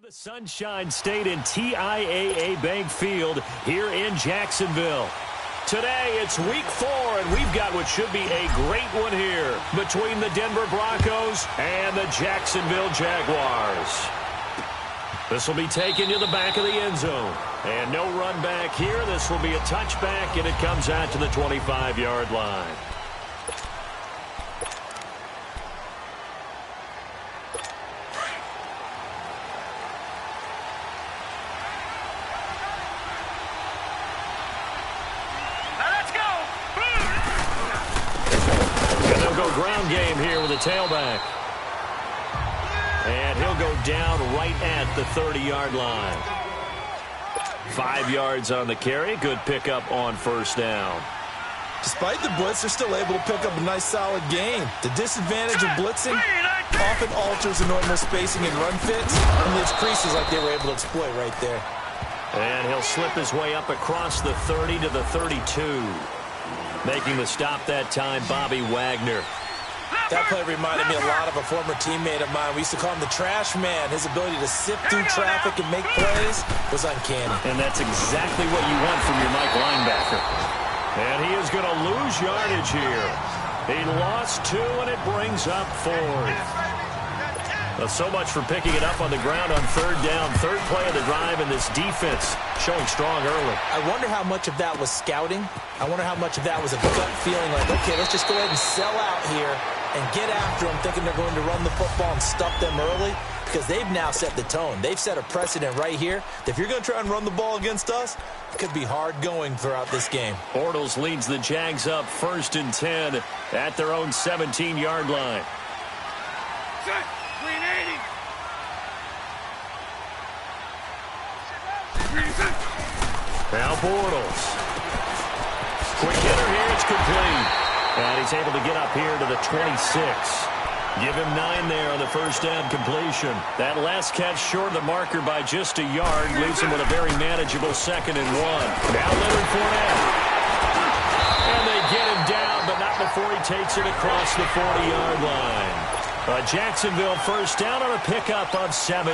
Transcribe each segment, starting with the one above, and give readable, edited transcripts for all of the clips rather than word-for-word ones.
The Sunshine State and TIAA Bank Field here in Jacksonville. Today, it's week 4, and we've got what should be a great one here between the Denver Broncos and the Jacksonville Jaguars. This will be taken to the back of the end zone. And no run back here. This will be a touchback, and it comes out to the 25-yard line. Ground game here with a tailback. And he'll go down right at the 30-yard line. 5 yards on the carry. Good pickup on first down. Despite the blitz, they're still able to pick up a nice, solid gain. The disadvantage of blitzing often alters the normal spacing and run fits, and leaves creases like they were able to exploit right there. And he'll slip his way up across the 30 to the 32. Making the stop that time, Bobby Wagner. That play reminded me a lot of a former teammate of mine. We used to call him the trash man. His ability to sift through traffic and make plays was uncanny. And that's exactly what you want from your Mike linebacker. And he is going to lose yardage here. He lost 2, and it brings up 4th. Well, so much for picking it up on the ground on third down. Third play of the drive, and this defense showing strong early. I wonder how much of that was scouting. I wonder how much of that was a gut feeling like, okay, let's just go ahead and sell out here and get after them, thinking they're going to run the football and stuff them early, because they've now set the tone. They've set a precedent right here that if you're going to try and run the ball against us, it could be hard going throughout this game. Bortles leads the Jags up 1st and 10 at their own 17-yard line. Now Bortles. Quick hitter here, it's complete. And he's able to get up here to the 26. Give him 9 there on the first down completion. That last catch short of the marker by just a yard leaves him with a very manageable 2nd and 1. Now Leonard Fournette. And they get him down, but not before he takes it across the 40-yard line. A Jacksonville first down on a pickup of 17.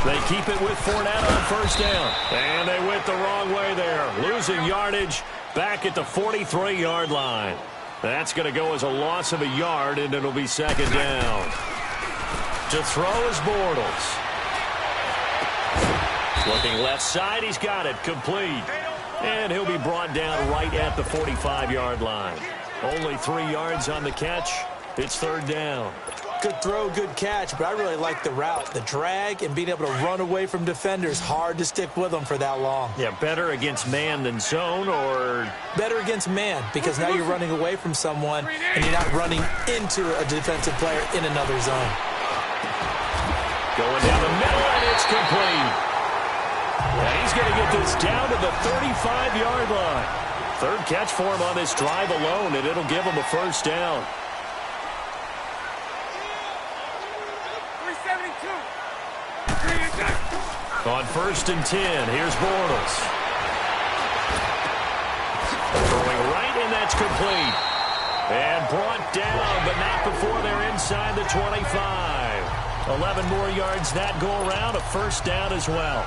They keep it with Fournette on first down. And they went the wrong way there. Losing yardage back at the 43-yard line. That's going to go as a loss of a yard, and it'll be 2nd down. To throw is Bortles. Looking left side, he's got it. Complete. And he'll be brought down right at the 45-yard line. Only 3 yards on the catch. It's 3rd down. Good throw, good catch, but I really like the route. The drag and being able to run away from defenders, hard to stick with them for that long. Yeah, better against man than zone, or? Better against man, because now you're running away from someone and you're not running into a defensive player in another zone. Going down the middle, and it's complete. And he's going to get this down to the 35-yard line. 3rd catch for him on this drive alone, and it'll give him a first down. On 1st and 10, here's Bortles. Throwing right, and that's complete. And brought down, but not before they're inside the 25. 11 more yards that go around, a first down as well.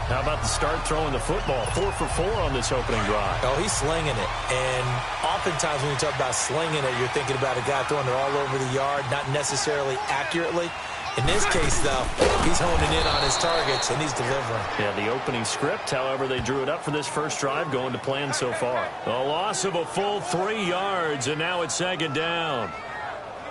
How about the start throwing the football? 4 for 4 on this opening drive. Oh, he's slinging it. And oftentimes when you talk about slinging it, you're thinking about a guy throwing it all over the yard, not necessarily accurately. In this case, though, he's honing in on his targets, and he's delivering. Yeah, the opening script, however, they drew it up for this first drive, going to plan so far. A loss of a full 3 yards, and now it's 2nd down.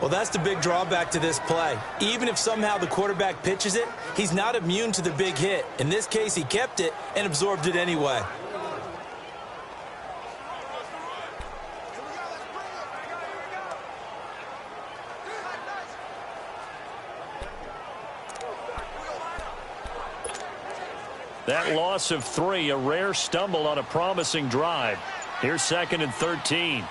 Well, that's the big drawback to this play. Even if somehow the quarterback pitches it, he's not immune to the big hit. In this case, he kept it and absorbed it anyway. That loss of 3, a rare stumble on a promising drive. Here's 2nd and 13.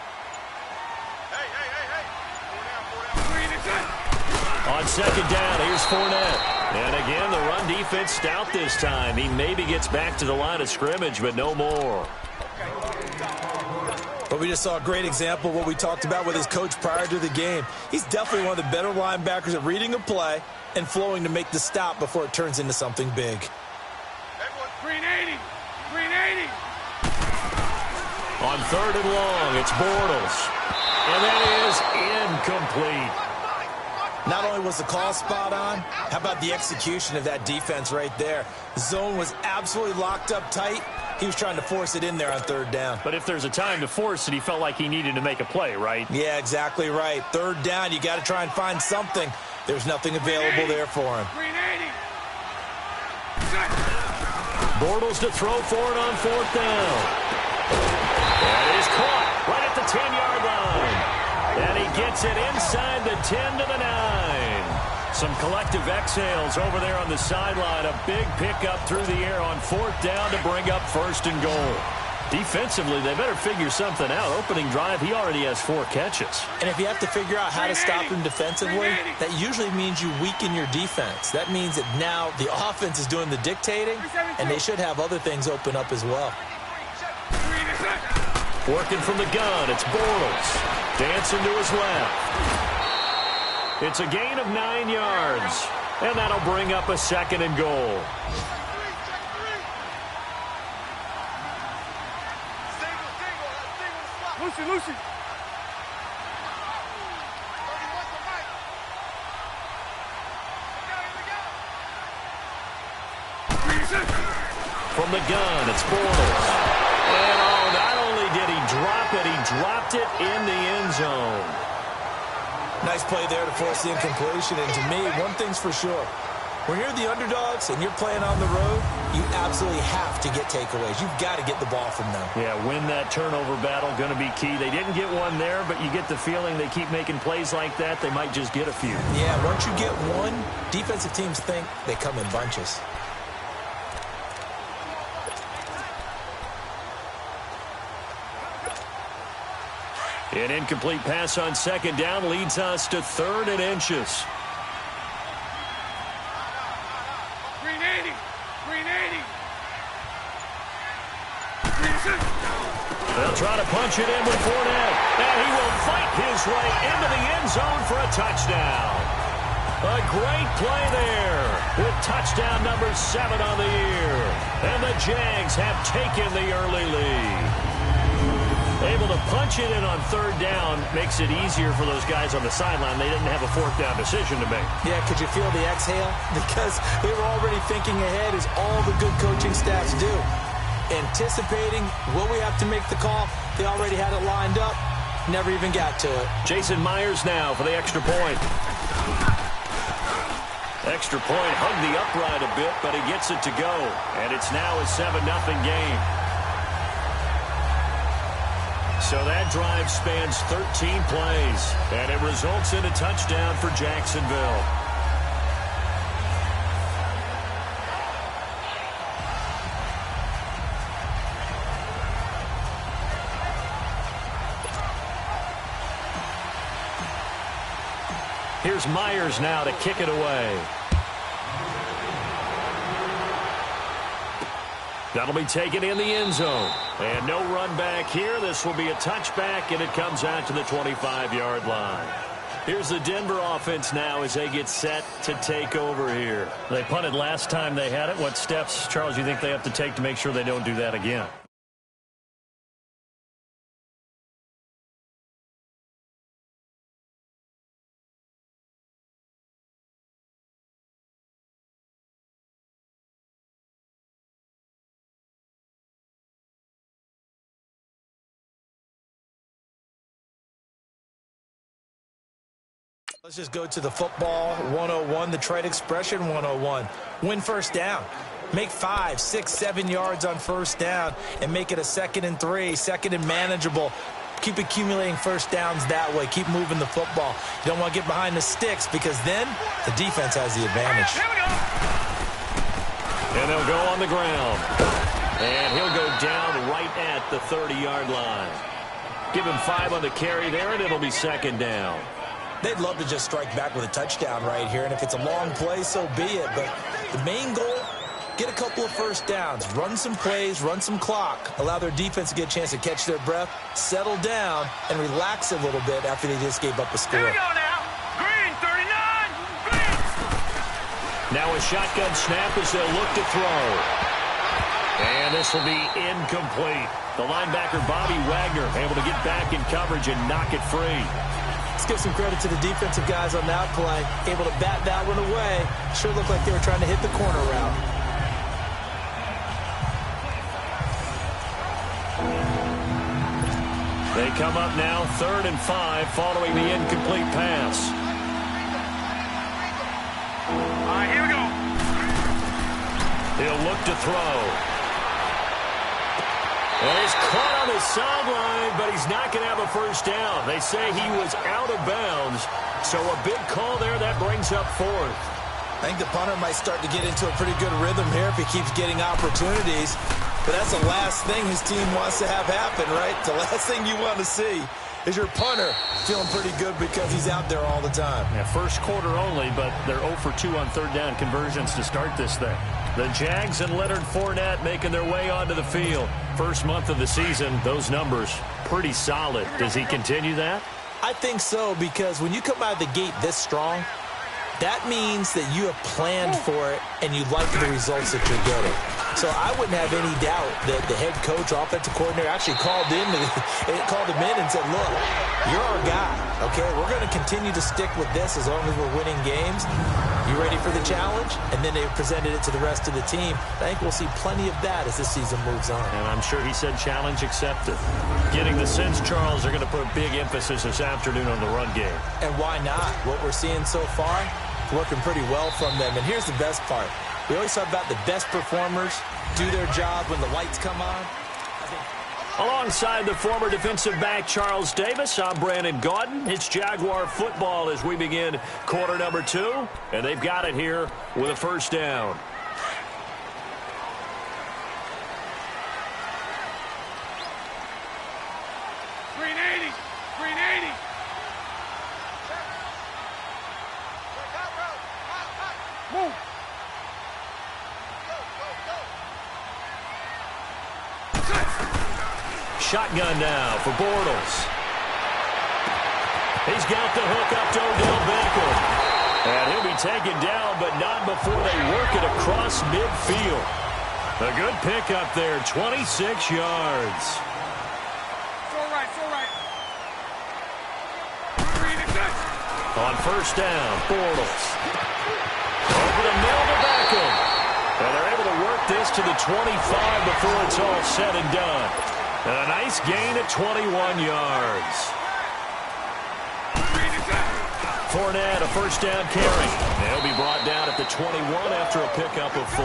On 2nd down, here's Fournette. And again, the run defense stout this time. He maybe gets back to the line of scrimmage, but no more. But we just saw a great example of what we talked about with his coach prior to the game. He's definitely one of the better linebackers at reading a play and flowing to make the stop before it turns into something big. Green 80. Green 80. On 3rd and long, it's Bortles. And that is incomplete. Not only was the call spot on, how about the execution of that defense right there? The zone was absolutely locked up tight. He was trying to force it in there on 3rd down. But if there's a time to force it, he felt like he needed to make a play, right? Yeah, exactly right. 3rd down, you got to try and find something. There's nothing available there for him. Green 80. Bortles to throw for it on 4th down. That is caught right at the 10-yard line. And he gets it inside the 10 to the 9. Some collective exhales over there on the sideline. A big pickup through the air on 4th down to bring up 1st and goal. Defensively, they better figure something out. Opening drive, he already has 4 catches. And if you have to figure out how to stop him defensively, that usually means you weaken your defense. That means that now the offense is doing the dictating, and they should have other things open up as well. Working from the gun, it's Bortles. Dancing to his left. It's a gain of 9 yards. And that'll bring up a 2nd and goal. Lucy. From the gun, it's Bortles. And not only did he drop it, he dropped it in the end zone. Nice play there to force the incompletion. And to me, one thing's for sure. When you're the underdogs and you're playing on the road, you absolutely have to get takeaways. You've got to get the ball from them. Yeah, win that turnover battle, going to be key. They didn't get one there, but you get the feeling they keep making plays like that, they might just get a few. Yeah, once you get one, defensive teams think they come in bunches. An incomplete pass on 2nd down leads us to 3rd and inches. Green 80. Green 80. They'll try to punch it in with Fournette. And he will fight his way into the end zone for a touchdown. A great play there with touchdown number 7 on the year. And the Jags have taken the early lead. Able to punch it in on 3rd down makes it easier for those guys on the sideline. They didn't have a 4th down decision to make. Yeah, could you feel the exhale? Because they were already thinking ahead, as all the good coaching staffs do. Anticipating, will we have to make the call? They already had it lined up. Never even got to it. Jason Myers now for the extra point. Extra point hugged the upright a bit, but he gets it to go. And it's now a 7-0 game. So that drive spans 13 plays, and it results in a touchdown for Jacksonville. Here's Myers now to kick it away. That'll be taken in the end zone. And no run back here. This will be a touchback, and it comes out to the 25-yard line. Here's the Denver offense now as they get set to take over here. They punted last time they had it. What steps, Charles, you think they have to take to make sure they don't do that again? Let's just go to the football 101, the trade expression 101. Win 1st down. Make 5, 6, 7 yards on 1st down and make it a 2nd and 3, 2nd and manageable. Keep accumulating 1st downs that way. Keep moving the football. You don't want to get behind the sticks because then the defense has the advantage. And they'll go on the ground. And he'll go down right at the 30-yard line. Give him 5 on the carry there, and it'll be 2nd down. They'd love to just strike back with a touchdown right here, and if it's a long play, so be it. But the main goal get a couple of first downs, run some plays, run some clock, allow their defense to get a chance to catch their breath, settle down, and relax a little bit after they just gave up a score. Here we go now. Green, 39. Green. Now a shotgun snap as they'll look to throw. And this will be incomplete. The linebacker, Bobby Wagner, able to get back in coverage and knock it free. Let's give some credit to the defensive guys on that play. Able to bat that one away. Sure looked like they were trying to hit the corner route. They come up now 3rd and 5 following the incomplete pass. All right, here we go. He'll look to throw. And he's caught on the sideline, but he's not going to have a first down. They say he was out of bounds, so a big call there. That brings up 4th. I think the punter might start to get into a pretty good rhythm here if he keeps getting opportunities. But that's the last thing his team wants to have happen, right? The last thing you want to see is your punter feeling pretty good because he's out there all the time. Yeah, first quarter only, but they're 0 for 2 on 3rd down conversions to start this thing. The Jags and Leonard Fournette making their way onto the field. First month of the season, those numbers pretty solid. Does he continue that? I think so, because when you come out of the gate this strong, that means that you have planned for it and you like the results that you're getting. So I wouldn't have any doubt that the head coach, offensive coordinator, actually called him in and said, look, you're our guy, okay? We're going to continue to stick with this as long as we're winning games. You ready for the challenge? And then they presented it to the rest of the team. I think we'll see plenty of that as this season moves on. And I'm sure he said challenge accepted. Getting the sense, Charles, they're going to put a big emphasis this afternoon on the run game. And why not? What we're seeing so far, working pretty well from them. And here's the best part. We always talk about the best performers do their job when the lights come on. Alongside the former defensive back Charles Davis, I'm Brandon Gaudin. It's Jaguar football as we begin quarter number 2. And they've got it here with a first down. Green 80. Green 80. Move. Shotgun now for Bortles. He's got the hook up to Odell Beckham. And he'll be taken down, but not before they work it across midfield. A good pickup there, 26 yards. It's all right, it's all right. Green is good. On first down, Bortles. Over the middle to Beckham. And they're able to work this to the 25 before it's all said and done. And a nice gain at 21 yards. Fournette, a first down carry. They'll be brought down at the 21 after a pickup of 4.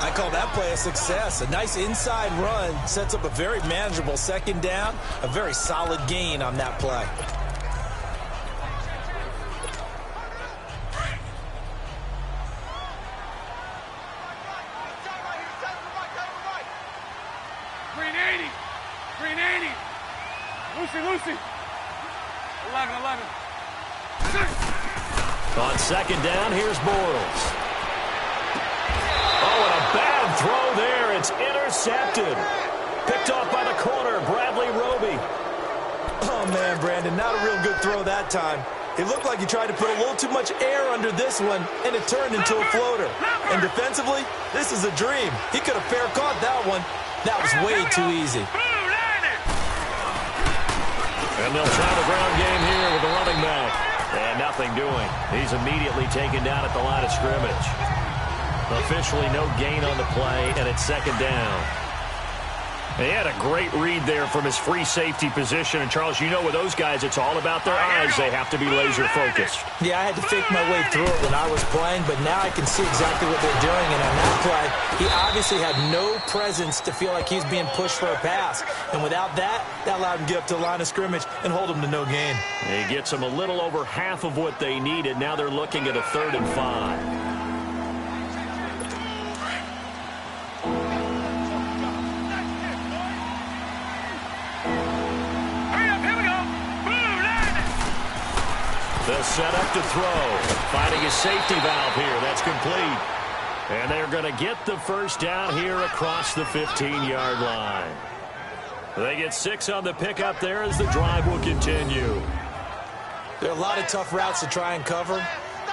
I call that play a success. A nice inside run sets up a very manageable second down. A very solid gain on that play. Lucy. 11. On second down, here's Bortles. Oh, and a bad throw there. It's intercepted. Picked off by the corner, Bradley Roby. Oh, man, Brandon, not a real good throw that time. It looked like he tried to put a little too much air under this one, and it turned into a floater. And defensively, this is a dream. He could have fair caught that one. That was way too easy. And they'll try the ground game here with the running back. And nothing doing. He's immediately taken down at the line of scrimmage. Officially no gain on the play, and it's second down. He had a great read there from his free safety position. And, Charles, you know with those guys, it's all about their eyes. They have to be laser-focused. Yeah, I had to fake my way through it when I was playing, but now I can see exactly what they're doing. And on that play, he obviously had no presence to feel like he's being pushed for a pass. And without that, that allowed him to get up to the line of scrimmage and hold him to no gain. He gets them a little over half of what they needed. Now they're looking at a 3rd and 5. They'll set up to throw. Finding his safety valve here. That's complete. And they're going to get the first down here across the 15-yard line. They get 6 on the pickup there as the drive will continue. There are a lot of tough routes to try and cover.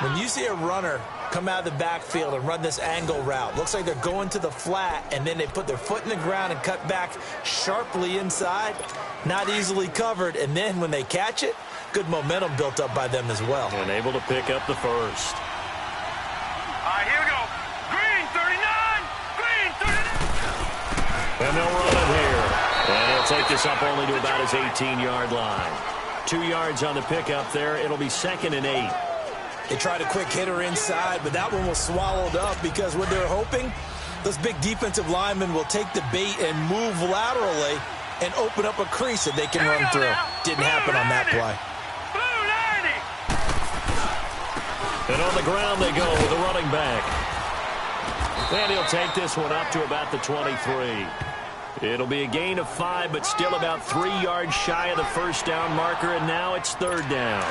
When you see a runner come out of the backfield and run this angle route, looks like they're going to the flat, and then they put their foot in the ground and cut back sharply inside, not easily covered. And then when they catch it, good momentum built up by them as well. And able to pick up the first. All right, here we go. Green 39. Green 39. And they'll run it here. And he'll take this up only to about his 18-yard line. 2 yards on the pickup there. It'll be 2nd and 8. They tried a quick hitter inside, but that one was swallowed up because what they're hoping, those big defensive linemen will take the bait and move laterally and open up a crease that they can run through. Didn't happen on that play. And on the ground they go with the running back. And he'll take this one up to about the 23. It'll be a gain of 5, but still about 3 yards shy of the first down marker, and now it's 3rd down.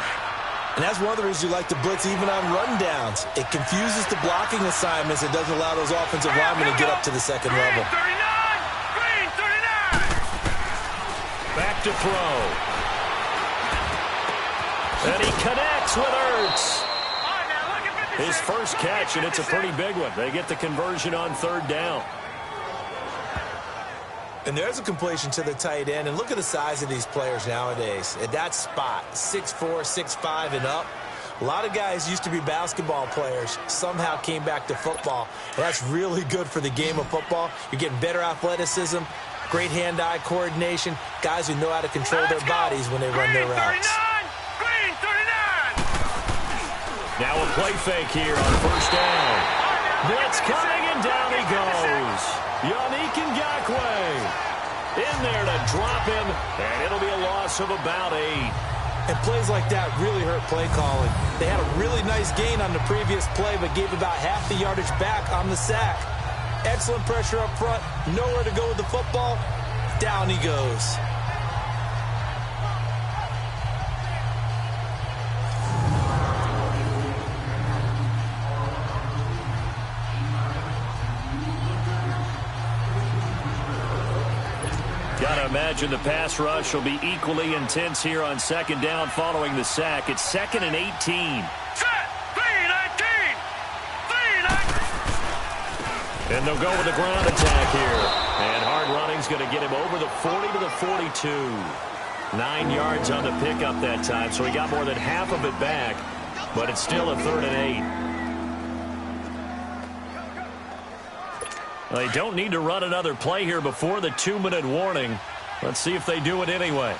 And that's one of the reasons you like to blitz even on run downs. It confuses the blocking assignments. It doesn't allow those offensive linemen to get up to the second level. Green 39. Back to throw. And he connects with Ertz. His first catch, and it's a pretty big one. They get the conversion on 3rd down. And there's a completion to the tight end. And look at the size of these players nowadays. At that spot, 6'4", 6'5", and up. A lot of guys used to be basketball players, somehow came back to football. And that's really good for the game of football. You're getting better athleticism, great hand-eye coordination, guys who know how to control their bodies when they run their routes. Green 39. Now a play fake here on 1st down. Blitz coming, and down he goes. Yannick Ngakoue in there to drop him, and it'll be a loss of about 8. And plays like that really hurt play calling. They had a really nice gain on the previous play, but gave about half the yardage back on the sack. Excellent pressure up front, nowhere to go with the football. Down he goes. Gotta imagine the pass rush will be equally intense here on 2nd down following the sack. It's 2nd and 18. Set. 3-19. 3-19. And they'll go with the ground attack here. And hard running's going to get him over the 40 to the 42. 9 yards on the pickup that time, so he got more than half of it back. But it's still a 3rd and 8. They don't need to run another play here before the 2-minute warning. Let's see if they do it anyway.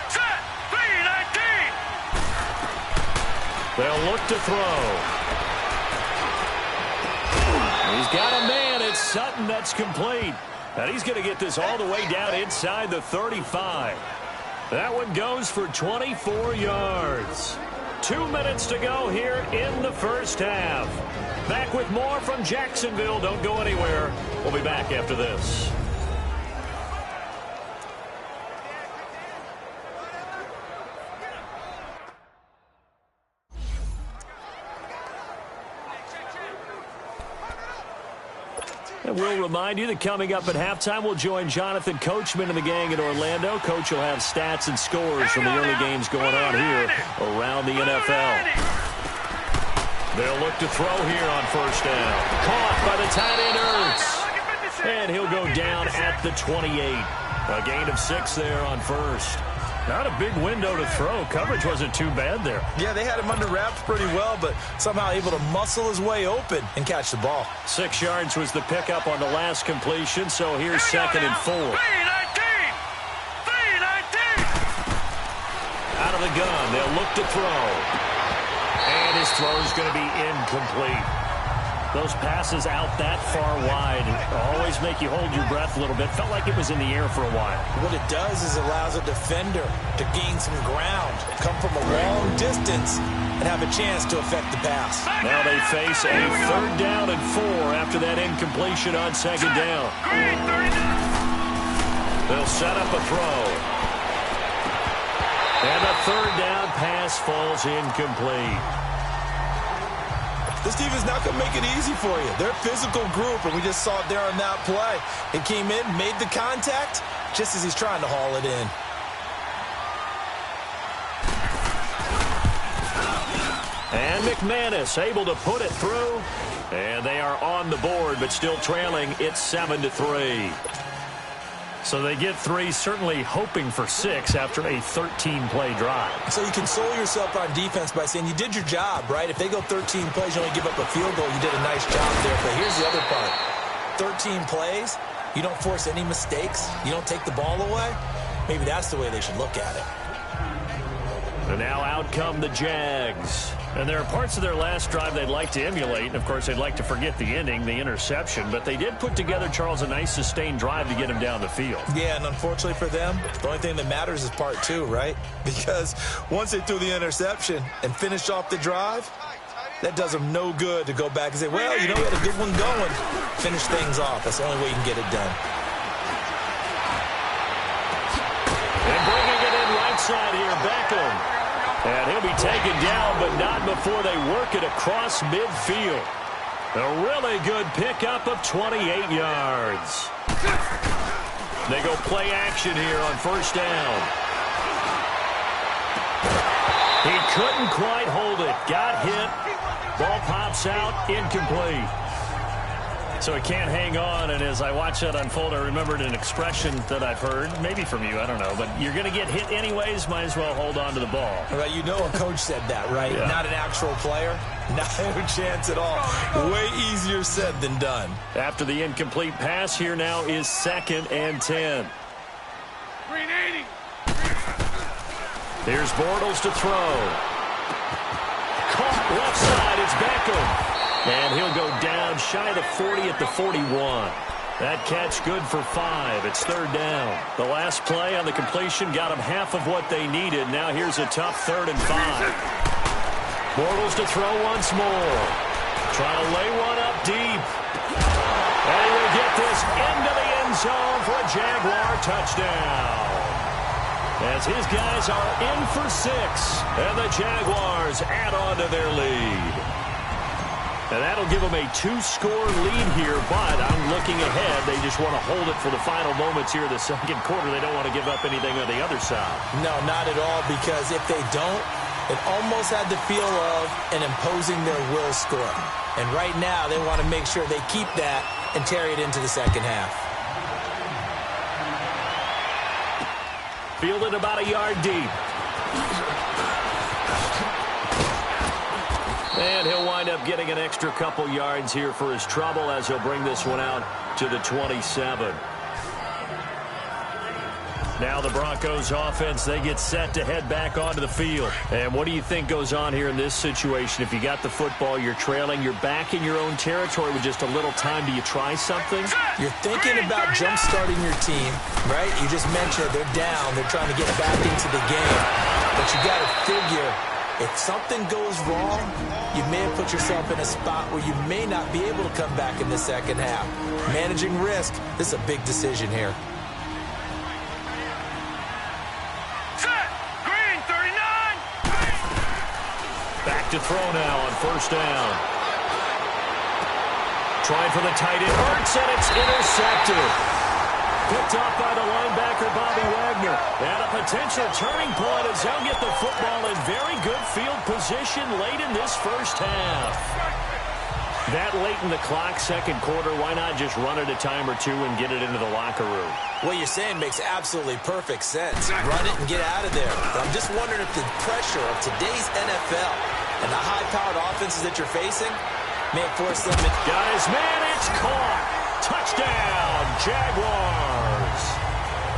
Set. 3-19. They'll look to throw. He's got a man. It's Sutton. That's complete. And he's going to get this all the way down inside the 35. That one goes for 24 yards. 2 minutes to go here in the first half. Back with more from Jacksonville. Don't go anywhere. We'll be back after this. And we'll remind you that coming up at halftime, we'll join Jonathan Coachman and the gang in Orlando. Coach will have stats and scores from the early games going on here around the NFL. They'll look to throw here on 1st down. Caught by the tight end Ertz. And he'll go down at the 28. A gain of 6 there on 1st. Not a big window to throw. Coverage wasn't too bad there. Yeah, they had him under wraps pretty well, but somehow able to muscle his way open and catch the ball. 6 yards was the pickup on the last completion, so here's 2nd and 4. 3-19. 3-19. Out of the gun, they'll look to throw. And his throw is going to be incomplete. Those passes out that far wide always make you hold your breath a little bit. Felt like it was in the air for a while. What it does is allows a defender to gain some ground, come from a long distance, and have a chance to affect the pass. Now they face a 3rd down and 4 after that incompletion on 2nd down. They'll set up a throw. And the 3rd down pass falls incomplete. This defense is not going to make it easy for you. They're a physical group, and we just saw it there on that play. It came in, made the contact, just as he's trying to haul it in. And McManus able to put it through. And they are on the board, but still trailing. It's 7-3. So they get 3, certainly hoping for 6 after a 13-play drive. So you console yourself on defense by saying you did your job, right? If they go 13 plays, you only give up a field goal, you did a nice job there. But here's the other part. 13 plays, you don't force any mistakes, you don't take the ball away. Maybe that's the way they should look at it. And now out come the Jags. And there are parts of their last drive they'd like to emulate. And, of course, they'd like to forget the ending, the interception. But they did put together, Charles, a nice sustained drive to get him down the field. Yeah, and unfortunately for them, the only thing that matters is part 2, right? Because once they threw the interception and finished off the drive, that does them no good to go back and say, well, you know, we had a good one going. Finish things off. That's the only way you can get it done. And bringing it in right side here, Beckham. And he'll be taken down, but not before they work it across midfield. A really good pickup of 28 yards. They go play action here on first down. He couldn't quite hold it. Got hit. Ball pops out, incomplete. So he can't hang on, and as I watch that unfold, I remembered an expression that I've heard, maybe from you, I don't know, but you're going to get hit anyways, might as well hold on to the ball. Right, you know a coach said that, right? Yeah. Not an actual player. Not a chance at all. Way easier said than done. After the incomplete pass, here now is 2nd and 10. Green 80. Here's Bortles to throw. Caught left side, it's Beckham. And he'll go down shy of the 40 at the 41. That catch good for 5. It's 3rd down. The last play on the completion got them half of what they needed. Now here's a tough 3rd and 5. Bortles to throw once more. Trying to lay one up deep. And he will get this into the end zone for a Jaguar touchdown. As his guys are in for 6. And the Jaguars add on to their lead. And that'll give them a 2-score lead here, but I'm looking ahead. They just want to hold it for the final moments here in the second quarter. They don't want to give up anything on the other side. No, not at all, because if they don't, it almost had the feel of an imposing their will score. And right now, they want to make sure they keep that and carry it into the second half. Fielded about a yard deep. And he'll wind up getting an extra couple yards here for his trouble as he'll bring this one out to the 27. Now the Broncos offense, they get set to head back onto the field. And what do you think goes on here in this situation? If you got the football, you're trailing, you're back in your own territory with just a little time. Do you try something? You're thinking about jump-starting your team, right? You just mentioned they're down. They're trying to get back into the game. But you got to figure, if something goes wrong, you may have put yourself in a spot where you may not be able to come back in the second half. Managing risk, this is a big decision here. Set. Green 39. Back to throw now on first down. Trying for the tight end. Hurts, and it's intercepted. Picked off by the linebacker, Bobby Wagner. And a potential turning point as they'll get the football in very good field position late in this first half. That late in the clock, second quarter, why not just run it a time or two and get it into the locker room? What you're saying makes absolutely perfect sense. Run it and get out of there. But I'm just wondering if the pressure of today's NFL and the high-powered offenses that you're facing may force them to... Got his man, it's caught. Touchdown, Jaguars.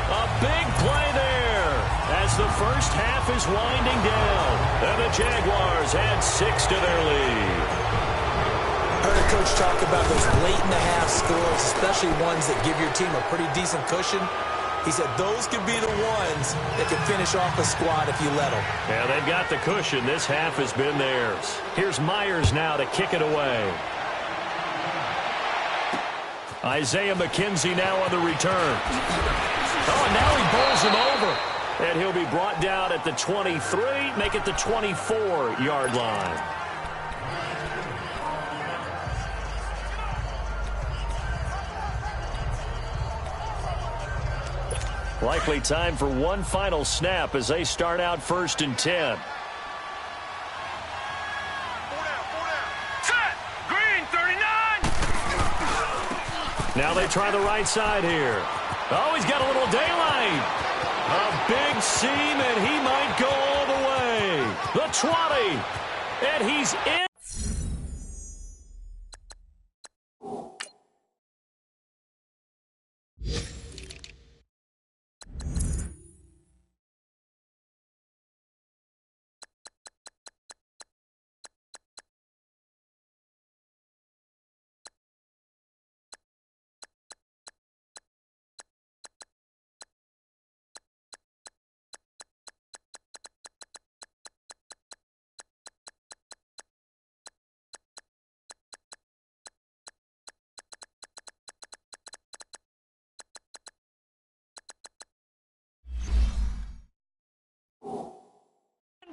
A big play there as the first half is winding down. And the Jaguars add 6 to their lead. Heard a coach talk about those late-in-the-half scores, especially ones that give your team a pretty decent cushion. He said those could be the ones that can finish off a squad if you let them. Yeah, they've got the cushion. This half has been theirs. Here's Myers now to kick it away. Isaiah McKenzie now on the return. Oh, and now he bowls him over. And he'll be brought down at the 23, make it the 24-yard line. Likely time for one final snap as they start out 1st and 10. Set! Green 39! Now they try the right side here. Oh, he's got a little daylight. A big seam, and he might go all the way. The 20. And he's in.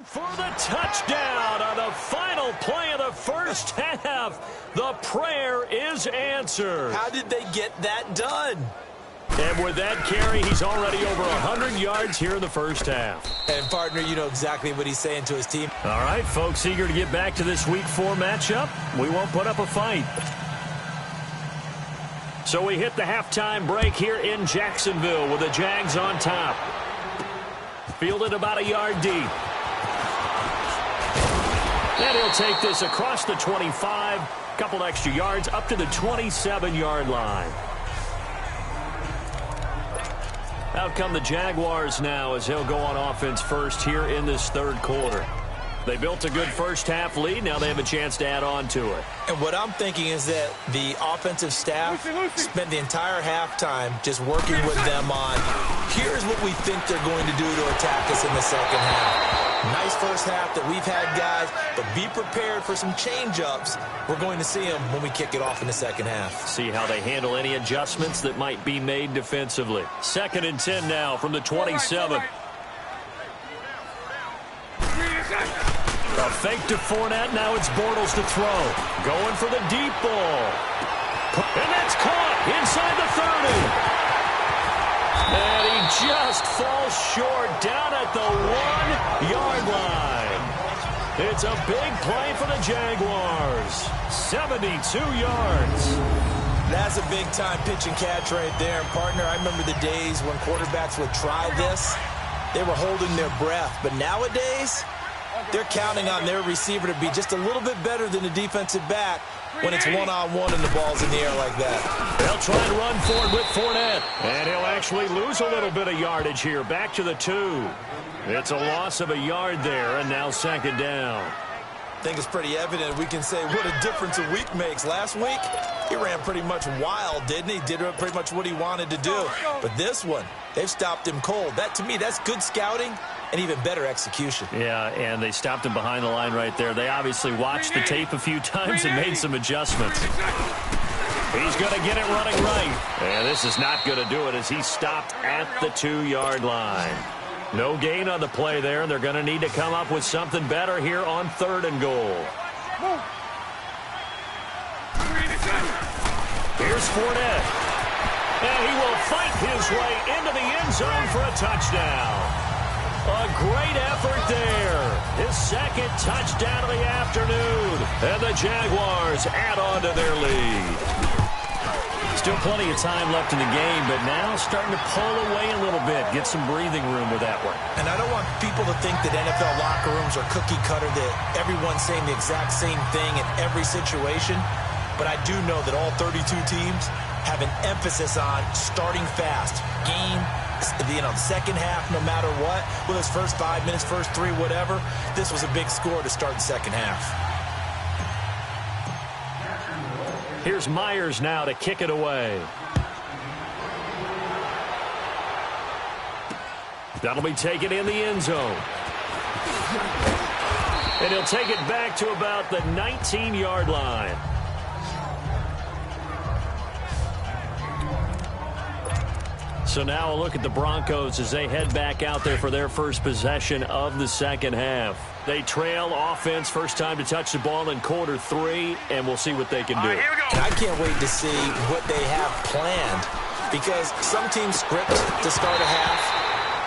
For the touchdown on the final play of the first half. The prayer is answered. How did they get that done? And with that carry, he's already over 100 yards here in the first half. And, partner, you know exactly what he's saying to his team. All right, folks, eager to get back to this Week 4 matchup. We won't put up a fight. So we hit the halftime break here in Jacksonville with the Jags on top. Fielded about a yard deep. And he'll take this across the 25, couple extra yards up to the 27-yard line. Out come the Jaguars now as he'll go on offense first here in this third quarter. They built a good first half lead. Now they have a chance to add on to it. And what I'm thinking is that the offensive staff spent the entire halftime just working with them on, here's what we think they're going to do to attack us in the second half. Nice first half that we've had, guys, but be prepared for some change-ups. We're going to see them when we kick it off in the second half. See how they handle any adjustments that might be made defensively. 2nd and 10 now from the 27. A fake to Fournette. Now it's Bortles to throw. Going for the deep ball. And that's caught inside the 30. And he just falls short down at the 1-yard line. It's a big play for the Jaguars. 72 yards. That's a big-time pitch and catch right there. And, partner, I remember the days when quarterbacks would try this. They were holding their breath. But nowadays, they're counting on their receiver to be just a little bit better than the defensive back when it's one-on-one and the ball's in the air like that. They'll try and run forward with Fournette. And he'll actually lose a little bit of yardage here. Back to the 2. It's a loss of a yard there, and now 2nd down. I think it's pretty evident. We can say what a difference a week makes. Last week, he ran pretty much wild, didn't he? Did pretty much what he wanted to do. But this one, they've stopped him cold. That, to me, that's good scouting and even better execution. Yeah, and they stopped him behind the line right there. They obviously watched the tape a few times and made some adjustments. He's going to get it running right. And this is not going to do it as he's stopped at the 2-yard line. No gain on the play there, and they're going to need to come up with something better here on 3rd and goal. Here's Fournette. And he will fight his way into the end zone for a touchdown. A great effort there. His 2nd touchdown of the afternoon. And the Jaguars add on to their lead. Still plenty of time left in the game, but now starting to pull away a little bit. Get some breathing room with that one. And I don't want people to think that NFL locker rooms are cookie cutter, that everyone's saying the exact same thing in every situation. But I do know that all 32 teams have an emphasis on starting fast. Game, the second half, no matter what. Whether it's first 5 minutes, first 3, whatever. This was a big score to start the second half. Here's Myers now to kick it away. That'll be taken in the end zone. And he'll take it back to about the 19-yard line. So now a look at the Broncos as they head back out there for their first possession of the second half. They trail offense, first time to touch the ball in quarter 3, and we'll see what they can do. Here we go. And I can't wait to see what they have planned because some teams script to start a half.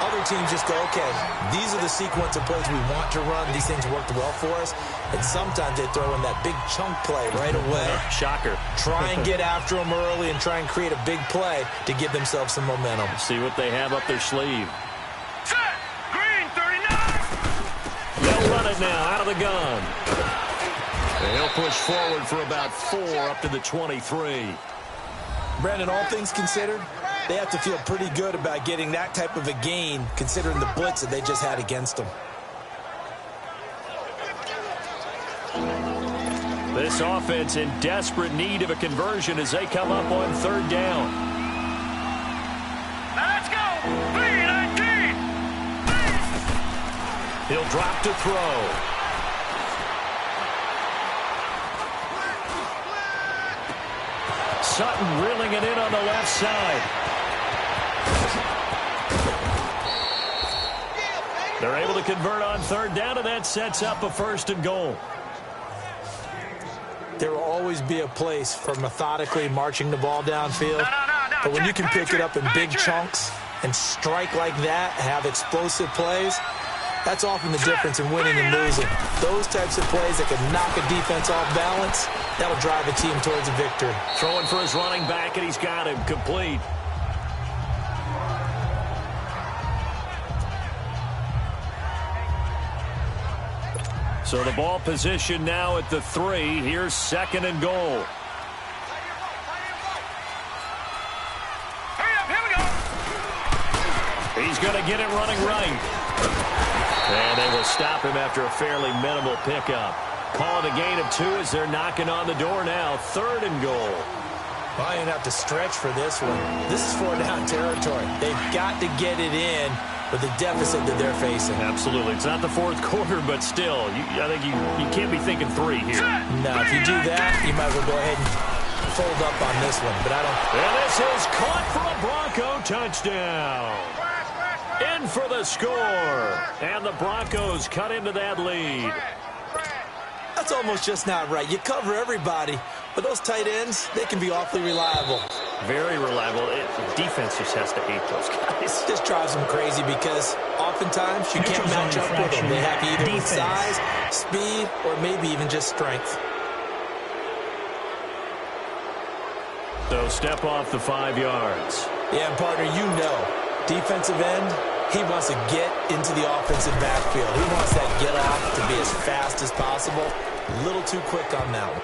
Other teams just go, okay, these are the sequence of plays we want to run. These things worked well for us. And sometimes they throw in that big chunk play right away. Shocker. Try and get after them early and try and create a big play to give themselves some momentum. See what they have up their sleeve. Set. Green, 39. They'll run it now out of the gun. And he'll push forward for about 4 up to the 23. Brandon, all things considered, they have to feel pretty good about getting that type of a gain considering the blitz that they just had against them. This offense in desperate need of a conversion as they come up on 3rd down. Let's go. 3-19. He'll drop to throw. Sutton reeling it in on the left side. They're able to convert on 3rd down, and that sets up a 1st and goal. There will always be a place for methodically marching the ball downfield. But when you can pick it up in big chunks and strike like that, have explosive plays, that's often the difference in winning and losing. Those types of plays that can knock a defense off balance, that'll drive a team towards a victory. Throwing for his running back, and he's got him complete. So the ball position now at the 3. Here's 2nd and goal. Hurry up, here we go. He's going to get it running right. And they will stop him after a fairly minimal pickup. Calling a gain of 2 as they're knocking on the door now. 3rd and goal. Well, you have to stretch for this one. This is 4-down territory. They've got to get it in with the deficit that they're facing. Absolutely. It's not the 4th quarter, but still, I think you can't be thinking 3 here. Now, if you do that, you might as well go ahead and fold up on this one. But I don't. And this is caught for a Bronco touchdown. In for the score. And the Broncos cut into that lead. That's almost just not right. You cover everybody, but those tight ends, they can be awfully reliable. Very reliable. Defense just has to hate those guys. This drives them crazy because oftentimes you can't match up with them. They have either with size, speed, or maybe even just strength. So step off the 5 yards. Yeah, and partner, you know, defensive end, he wants to get into the offensive backfield. He wants that get off to be as fast as possible. A little too quick on that one.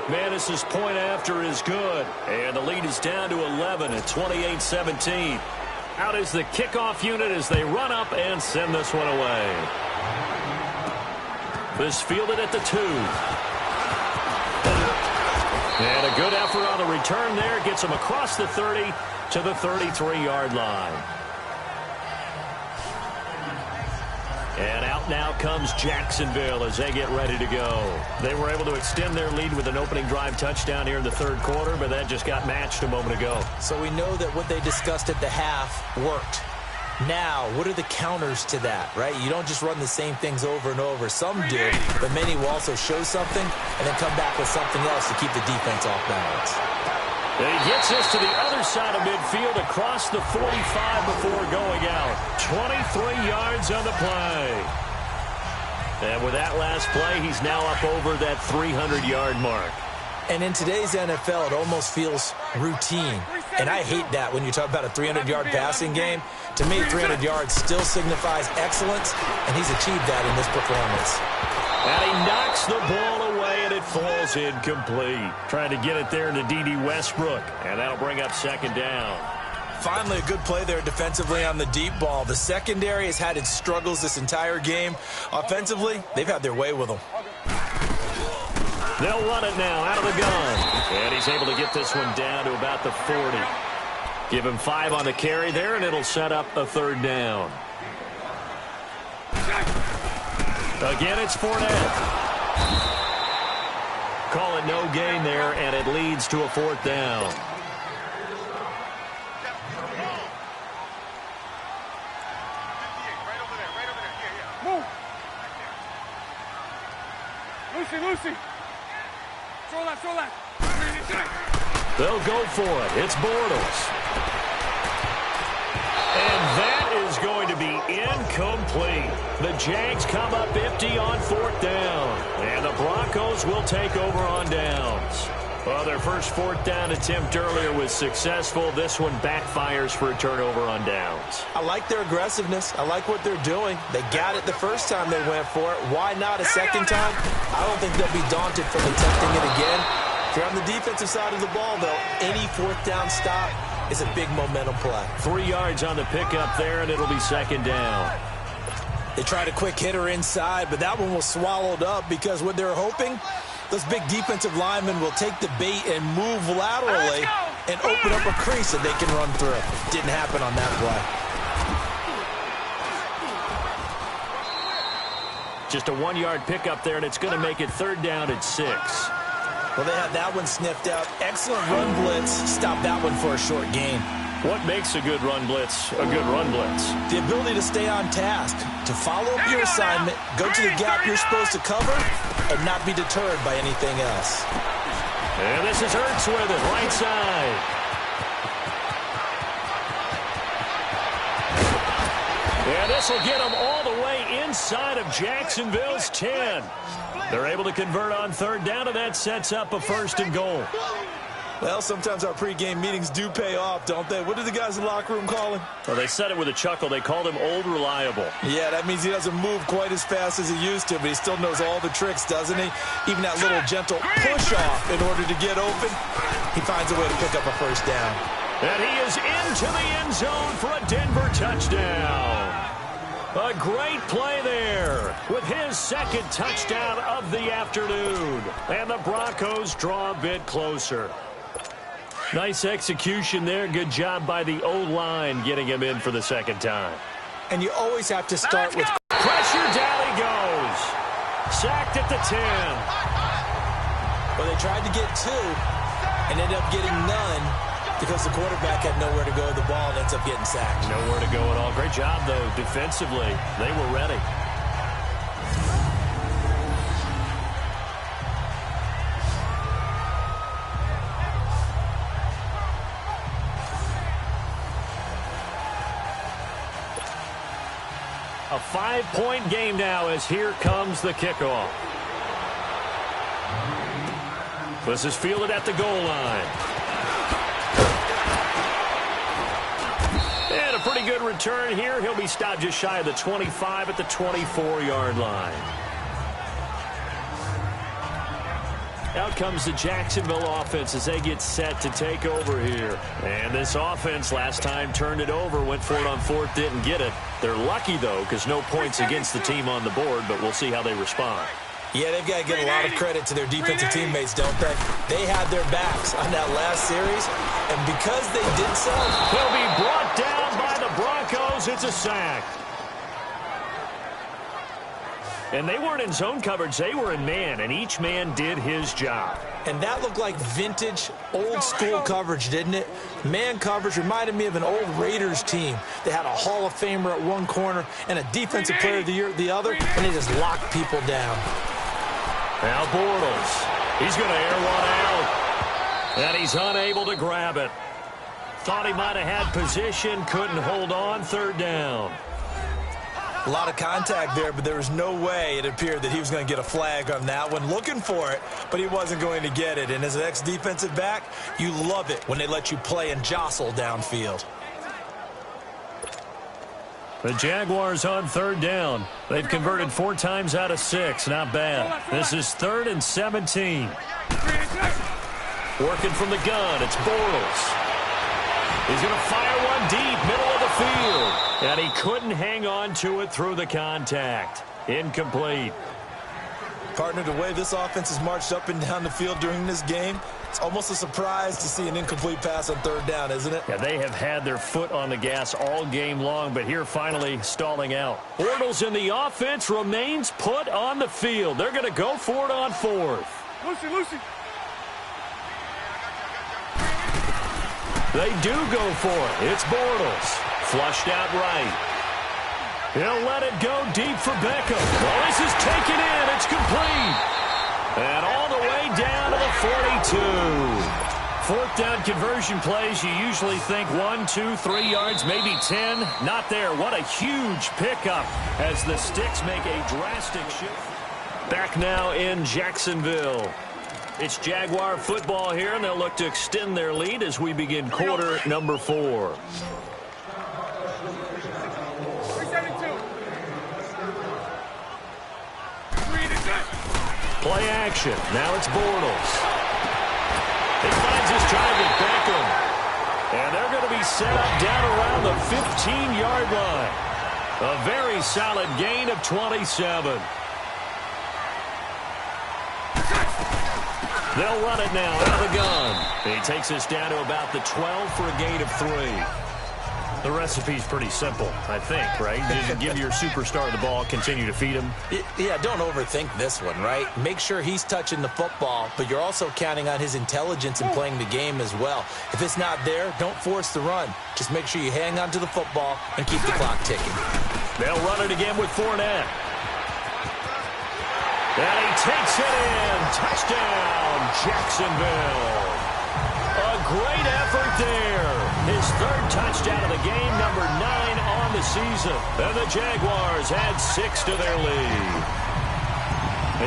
McManus's point after is good. And the lead is down to 11 at 28-17. Out is the kickoff unit as they run up and send this one away. This fielded at the 2. And a good effort on the return there. Gets him across the 30 to the 33-yard line. And out now comes Jacksonville as they get ready to go. They were able to extend their lead with an opening drive touchdown here in the 3rd quarter, but that just got matched a moment ago. So we know that what they discussed at the half worked. Now, what are the counters to that, right? You don't just run the same things over and over. Some do, but many will also show something and then come back with something else to keep the defense off balance. And he gets us to the other side of midfield across the 45 before going out. 23 yards on the play. And with that last play, he's now up over that 300-yard mark. And in today's NFL, it almost feels routine. And I hate that when you talk about a 300-yard passing game. To me, 300 yards still signifies excellence, and he's achieved that in this performance. And he knocks the ball away, and it falls incomplete. Trying to get it there to D.D. Westbrook, and that'll bring up 2nd down. Finally, a good play there defensively on the deep ball. The secondary has had its struggles this entire game. Offensively, they've had their way with them. They'll run it now out of the gun. And he's able to get this one down to about the 40. Give him 5 on the carry there, and it'll set up a 3rd down. Again, it's Fournette. Call it no gain there, and it leads to a 4th down. Lucy. Throw that. They'll go for it. It's Bortles. Jags come up empty on 4th down. And the Broncos will take over on downs. Well, their first 4th down attempt earlier was successful. This one backfires for a turnover on downs. I like their aggressiveness. I like what they're doing. They got it the first time they went for it. Why not a second time? I don't think they'll be daunted from attempting it again. If you're on the defensive side of the ball, though, any 4th down stop is a big momentum play. 3 yards on the pickup there, and it'll be 2nd down. They tried a quick hitter inside, but that one was swallowed up because what they're hoping, those big defensive linemen will take the bait and move laterally and open up a crease that they can run through. Didn't happen on that play. Just a 1-yard pickup there, and it's going to make it 3rd down at 6. Well, they had that one sniffed out. Excellent run blitz. Stop that one for a short gain. What makes a good run blitz a good run blitz? The ability to stay on task, to follow up your assignment, go to the gap you're supposed to cover, and not be deterred by anything else. And this is Ertz with it, right side. And this will get them all the way inside of Jacksonville's 10. They're able to convert on 3rd down, and that sets up a 1st and goal. Well, sometimes our pregame meetings do pay off, don't they? What do the guys in the locker room call him? Well, they said it with a chuckle. They called him Old Reliable. Yeah, that means he doesn't move quite as fast as he used to, but he still knows all the tricks, doesn't he? Even that little gentle push-off in order to get open, he finds a way to pick up a 1st down. And he is into the end zone for a Denver touchdown. A great play there with his 2nd touchdown of the afternoon. And the Broncos draw a bit closer. Nice execution there. Good job by the O-line getting him in for the 2nd time. And you always have to start with pressure. Down he goes. Sacked at the 10. Well, they tried to get 2 and ended up getting none because the quarterback had nowhere to go with the ball and ends up getting sacked. Nowhere to go at all. Great job, though, defensively. They were ready. A 5-point game now as here comes the kickoff. This is fielded at the goal line. And a pretty good return here. He'll be stopped just shy of the 25 at the 24-yard line. Out comes the Jacksonville offense as they get set to take over here. And this offense last time turned it over, went for it on 4th, didn't get it. They're lucky, though, because no points against the team on the board, but we'll see how they respond. Yeah, they've got to give a lot of credit to their defensive teammates, don't they? They had their backs on that last series, and because they did so, he'll be brought down by the Broncos. It's a sack. And they weren't in zone coverage. They were in man, and each man did his job. And that looked like vintage, old-school coverage, didn't it? Man coverage reminded me of an old Raiders team. They had a Hall of Famer at one corner and a Defensive Player of the Year at the other, and they just locked people down. Now Bortles. He's going to air one out. And he's unable to grab it. Thought he might have had position, couldn't hold on, 3rd down. A lot of contact there, but there was no way it appeared that he was going to get a flag on that one. Looking for it, but he wasn't going to get it. And as an ex-defensive back, you love it when they let you play and jostle downfield. The Jaguars on 3rd down. They've converted 4 times out of 6. Not bad. This is 3rd and 17. Working from the gun, it's Bortles. He's going to fire one deep, middle of the field. And he couldn't hang on to it through the contact. Incomplete. Partner, the way this offense has marched up and down the field during this game, it's almost a surprise to see an incomplete pass on 3rd down, isn't it? Yeah, they have had their foot on the gas all game long, but here finally stalling out. Bortles in the offense remains put on the field. They're going to go for it on 4th. Lucy. They do go for it. It's Bortles. Flushed out right. He'll let it go deep for Beckham. Well, this is taken in. It's complete. And all the way down to the 42. Fourth down conversion plays, you usually think 1, 2, 3 yards, maybe 10. Not there. What a huge pickup as the Sticks make a drastic shift. Back now in Jacksonville. It's Jaguar football here, and they'll look to extend their lead as we begin quarter number 4. 372. Play action. Now it's Bortles. He finds his target, Beckham. And they're going to be set up down around the 15-yard line. A very solid gain of 27. They'll run it now out of the gun. He takes us down to about the 12 for a gain of 3. The recipe's pretty simple, I think, right? Just give your superstar the ball, continue to feed him. Yeah, don't overthink this one, right? Make sure he's touching the football, but you're also counting on his intelligence in playing the game as well. If it's not there, don't force the run. Just make sure you hang on to the football and keep the clock ticking. They'll run it again with Fournette. And he takes it in. Touchdown, Jacksonville. A great effort there. His third touchdown of the game, number 9 on the season. And the Jaguars add 6 to their lead.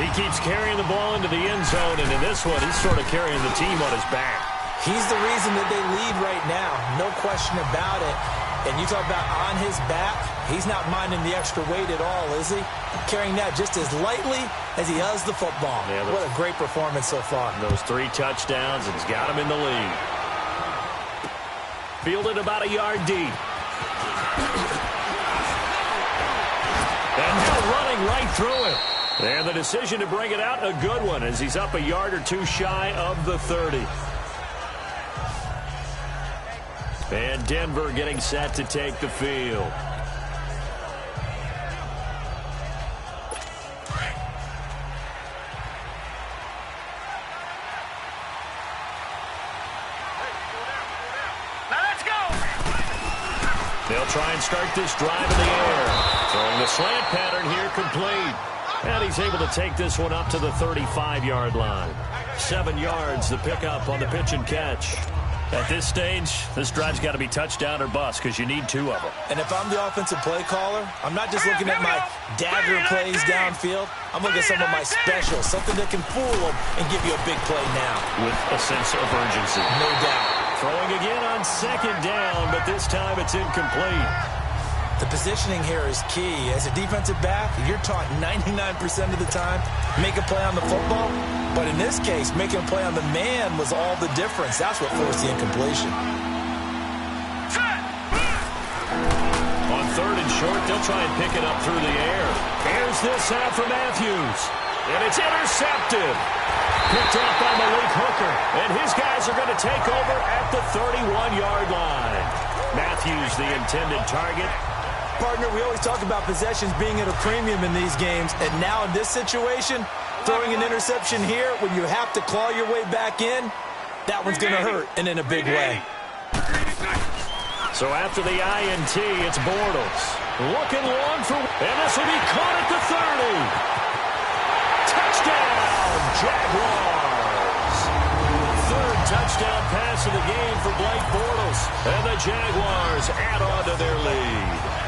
He keeps carrying the ball into the end zone, and in this one, he's sort of carrying the team on his back. He's the reason that they lead right now. No question about it. And you talk about on his back, he's not minding the extra weight at all, is he? Carrying that just as lightly as he does the football. Yeah, what a great performance so far. Those 3 touchdowns, and he's got him in the lead. Fielded about a yard deep. And now running right through it. And the decision to bring it out, a good one, as he's up a yard or 2 shy of the 30. And Denver getting set to take the field. Now let's go. They'll try and start this drive in the air. Throwing the slant pattern here complete. And he's able to take this one up to the 35-yard line. 7 yards, the pickup on the pitch and catch. At this stage, this drive's got to be touchdown or bust because you need 2 of them. And if I'm the offensive play caller, I'm not just looking at my dagger plays downfield. I'm looking at some of my specials, something that can fool them and give you a big play now. With a sense of urgency. No doubt. Throwing again on 2nd down, but this time it's incomplete. The positioning here is key. As a defensive back, you're taught 99% of the time, make a play on the football. But in this case, making a play on the man was all the difference. That's what forced the incompletion. On 3rd and short, they'll try and pick it up through the air. Here's this out for Matthews. And it's intercepted. Picked up by Malik Hooker. And his guys are going to take over at the 31-yard line. Matthews, the intended target. Partner, we always talk about possessions being at a premium in these games. And now in this situation, throwing an interception here when you have to claw your way back in, that one's going to hurt, and in a big way. So after the INT, it's Bortles. Looking long for, and this will be caught at the 30. Touchdown, Jaguars. 3rd touchdown pass of the game for Blake Bortles. And the Jaguars add on to their lead.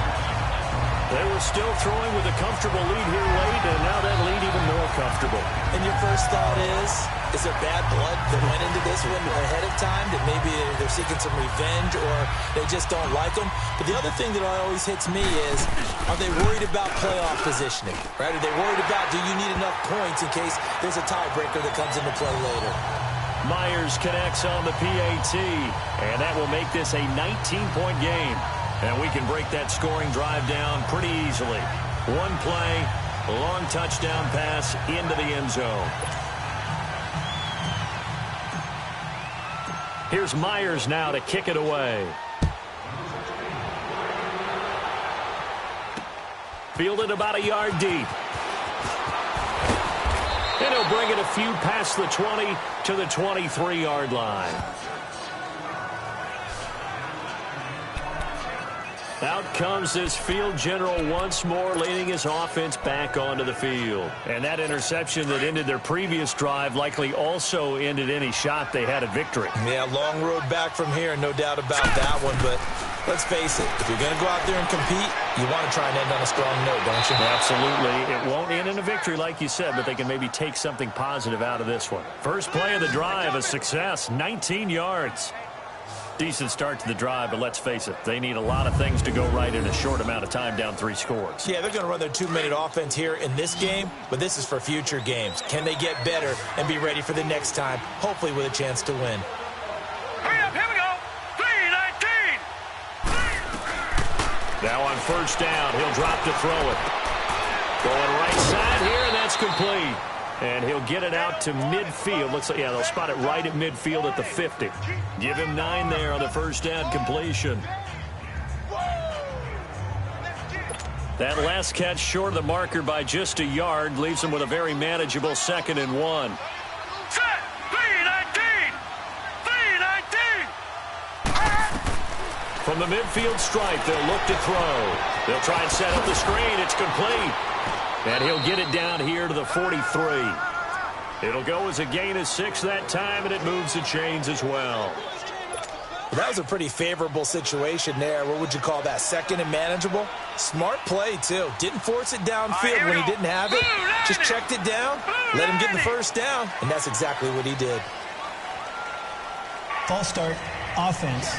They were still throwing with a comfortable lead here late, and now that lead even more comfortable. And your first thought is there bad blood that went into this one ahead of time, that maybe they're seeking some revenge or they just don't like them? But the other thing that always hits me is, are they worried about playoff positioning? Right? Are they worried about, do you need enough points in case there's a tiebreaker that comes into play later? Myers connects on the PAT, and that will make this a 19-point game. And we can break that scoring drive down pretty easily. 1 play, a long touchdown pass into the end zone. Here's Myers now to kick it away. Fielded about a yard deep. And he'll bring it a few past the 20 to the 23-yard line. Out comes this field general once more, leading his offense back onto the field. And that interception that ended their previous drive likely also ended any shot they had at victory. Yeah, long road back from here, no doubt about that one. But let's face it, if you're going to go out there and compete, you want to try and end on a strong note, don't you? Absolutely. It won't end in a victory like you said, but they can maybe take something positive out of this one. First play of the drive, a success, 19 yards. Decent start to the drive, but let's face it, they need a lot of things to go right in a short amount of time, down 3 scores. Yeah, they're going to run their 2-minute offense here in this game, but this is for future games. Can they get better and be ready for the next time, hopefully with a chance to win? Hurry up, here we go. 3-19. Now on first down, he'll drop to throw it. Going right side here, and that's complete. And he'll get it out to midfield. Looks like, yeah, they'll spot it right at midfield at the 50. Give him 9 there on the first down completion. That last catch short of the marker by just a yard leaves him with a very manageable 2nd and 1. Set. 3-19. 3-19. From the midfield stripe, they'll look to throw. They'll try and set up the screen. It's complete. And he'll get it down here to the 43. It'll go as a gain of 6 that time, and it moves the chains as well. That was a pretty favorable situation there. What would you call that? 2nd and manageable? Smart play, too. Didn't force it downfield when he didn't have it. Just checked it down, let him get the first down, and that's exactly what he did. False start, offense.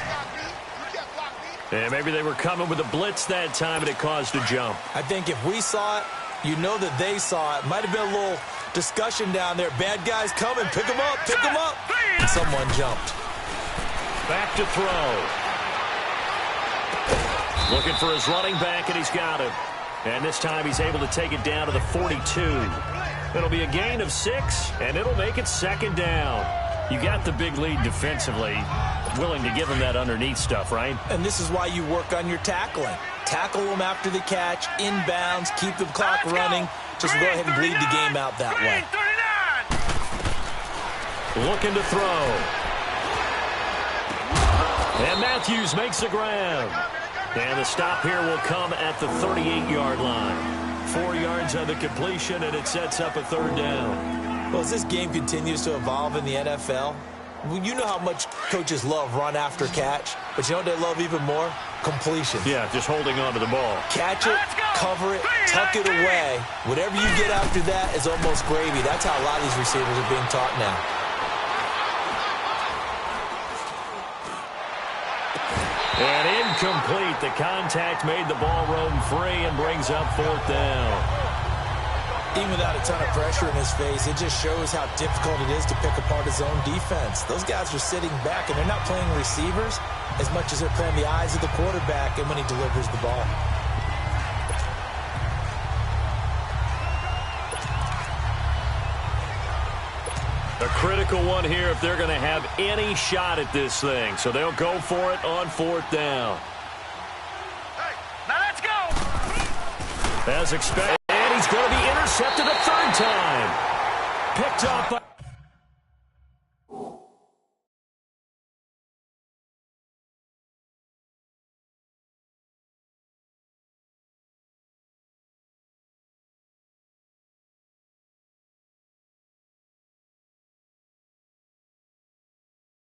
And maybe they were coming with a blitz that time, and it caused a jump. I think if we saw it, you know that they saw it. Might have been a little discussion down there. Bad guys coming. Pick them up. Pick them up. And someone jumped. Back to throw. Looking for his running back, and he's got him. And this time he's able to take it down to the 42. It'll be a gain of 6, and it'll make it 2nd down. You got the big lead defensively. Willing to give him that underneath stuff, right? And this is why you work on your tackling. Tackle them after the catch, inbounds, keep the clock running. Just go ahead and bleed the game out that way. 39. Looking to throw. And Matthews makes the grab. And the stop here will come at the 38-yard line. 4 yards on the completion, and it sets up a 3rd down. Well, as this game continues to evolve in the NFL, you know how much coaches love run after catch, but you know what they love even more? Completion. Yeah, just holding on to the ball. Catch it, cover it, tuck it away. Whatever you get after that is almost gravy. That's how a lot of these receivers are being taught now. And incomplete. The contact made the ball roam free and brings up 4th down. Even without a ton of pressure in his face, it just shows how difficult it is to pick apart his own defense. Those guys are sitting back, and they're not playing receivers as much as they're playing the eyes of the quarterback and when he delivers the ball. A critical one here if they're going to have any shot at this thing. So they'll go for it on 4th down. Hey, now let's go. As expected. He's going to be intercepted a 3rd time. Picked off by